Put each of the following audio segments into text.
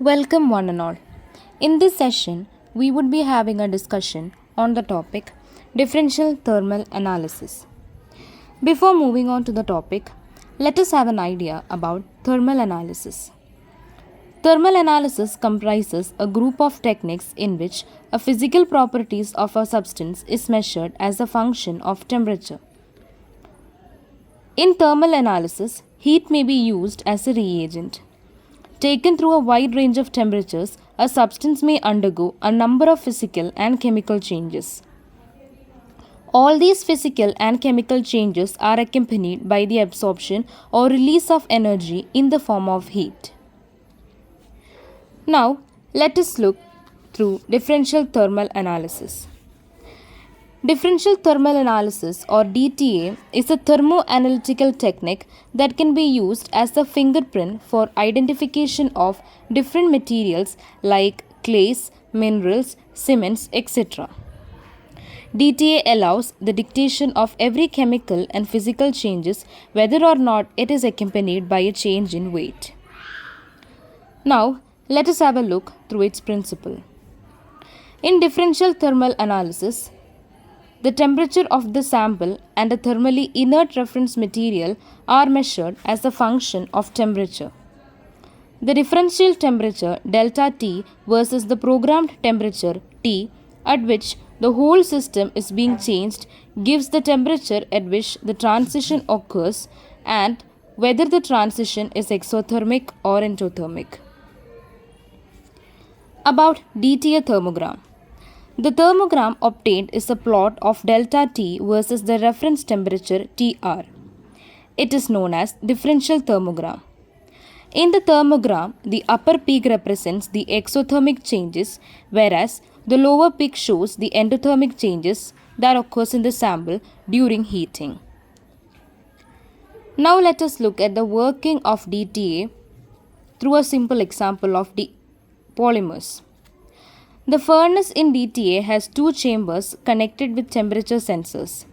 Welcome, one and all. In this session, we would be having a discussion on the topic differential thermal analysis. Before moving on to the topic, let us have an idea about thermal analysis. Thermal analysis comprises a group of techniques in which a physical properties of a substance is measured as a function of temperature. In thermal analysis, heat may be used as a reagent. Taken through a wide range of temperatures, a substance may undergo a number of physical and chemical changes. All these physical and chemical changes are accompanied by the absorption or release of energy in the form of heat. Now, let us look through differential thermal analysis. Differential thermal analysis or DTA is a thermoanalytical technique that can be used as a fingerprint for identification of different materials like clays, minerals, cements, etc. DTA allows the dictation of every chemical and physical changes whether or not it is accompanied by a change in weight. Now, let us have a look through its principle. In differential thermal analysis, the temperature of the sample and a thermally inert reference material are measured as a function of temperature. The differential temperature delta T versus the programmed temperature T at which the whole system is being changed gives the temperature at which the transition occurs and whether the transition is exothermic or endothermic. About DTA thermogram. The thermogram obtained is a plot of delta T versus the reference temperature Tr. It is known as differential thermogram. In the thermogram, the upper peak represents the exothermic changes, whereas the lower peak shows the endothermic changes that occurs in the sample during heating. Now let us look at the working of DTA through a simple example of polymers. The furnace in DTA has two chambers connected with temperature sensors.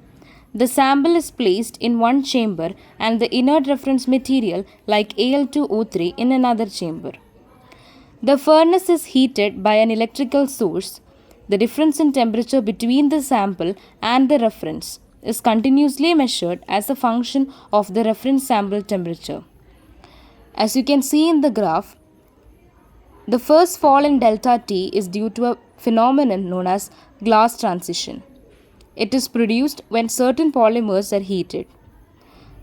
The sample is placed in one chamber and the inert reference material like Al2O3 in another chamber. The furnace is heated by an electrical source. The difference in temperature between the sample and the reference is continuously measured as a function of the reference sample temperature. As you can see in the graph, the first fall in delta T is due to a phenomenon known as glass transition. It is produced when certain polymers are heated.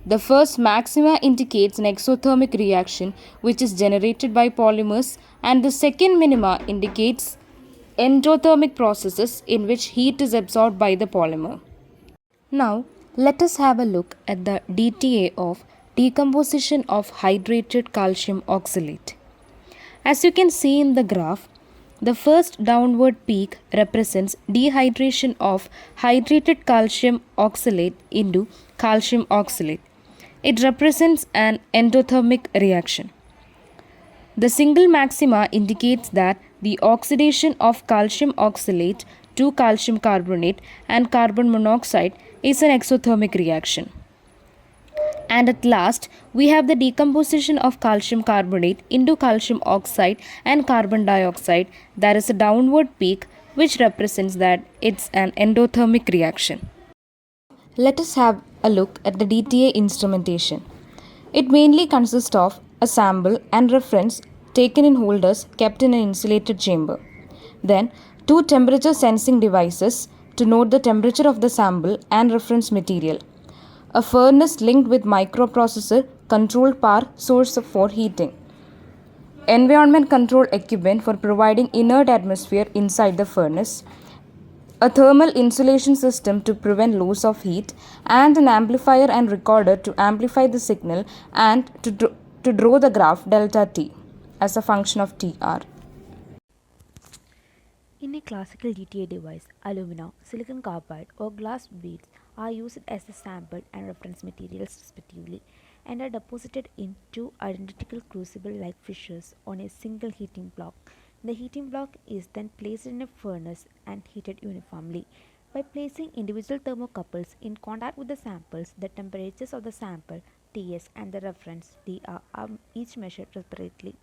The first maxima indicates an exothermic reaction which is generated by polymers, and the second minima indicates endothermic processes in which heat is absorbed by the polymer. Now, let us have a look at the DTA of decomposition of hydrated calcium oxalate. As you can see in the graph, the first downward peak represents dehydration of hydrated calcium oxalate into calcium oxalate. It represents an endothermic reaction. The single maxima indicates that the oxidation of calcium oxalate to calcium carbonate and carbon monoxide is an exothermic reaction. And at last, we have the decomposition of calcium carbonate into calcium oxide and carbon dioxide. There is a downward peak which represents that it's an endothermic reaction. Let us have a look at the DTA instrumentation. It mainly consists of a sample and reference taken in holders kept in an insulated chamber. Then, two temperature sensing devices to note the temperature of the sample and reference material. A furnace linked with microprocessor controlled power source for heating. Environment control equipment for providing inert atmosphere inside the furnace. A thermal insulation system to prevent loss of heat, and an amplifier and recorder to amplify the signal and to draw the graph delta T as a function of Tr. In a classical DTA device, alumina, silicon carbide, or glass beads are used as the sample and reference materials respectively and are deposited in two identical crucible-like fissures on a single heating block. The heating block is then placed in a furnace and heated uniformly. By placing individual thermocouples in contact with the samples, the temperatures of the sample Ts and the reference Tr are each measured separately.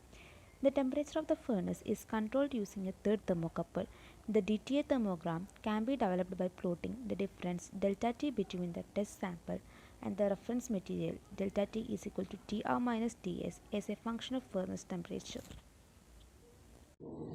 The temperature of the furnace is controlled using a third thermocouple. The DTA thermogram can be developed by plotting the difference delta T between the test sample and the reference material. Delta T is equal to Tr minus Ts as a function of furnace temperature.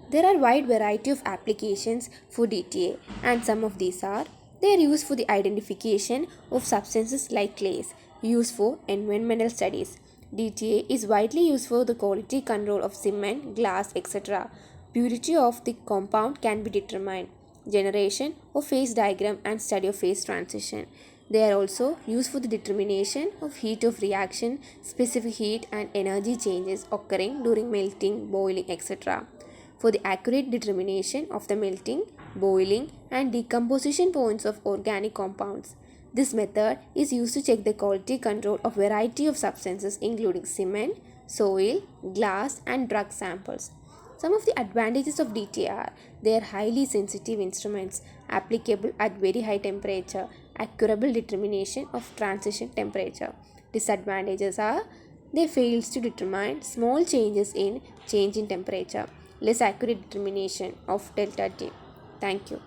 There are wide variety of applications for DTA, and some of these are: they are used for the identification of substances like clays, used for environmental studies. DTA is widely used for the quality control of cement, glass, etc. Purity of the compound can be determined. Generation of phase diagram and study of phase transition. They are also used for the determination of heat of reaction, specific heat and energy changes occurring during melting, boiling, etc. For the accurate determination of the melting, boiling, and decomposition points of organic compounds. This method is used to check the quality control of variety of substances including cement, soil, glass, and drug samples. Some of the advantages of DTA are: they are highly sensitive instruments applicable at very high temperature, accurate determination of transition temperature. Disadvantages are: they fail to determine small changes in change in temperature, less accurate determination of delta T. Thank you.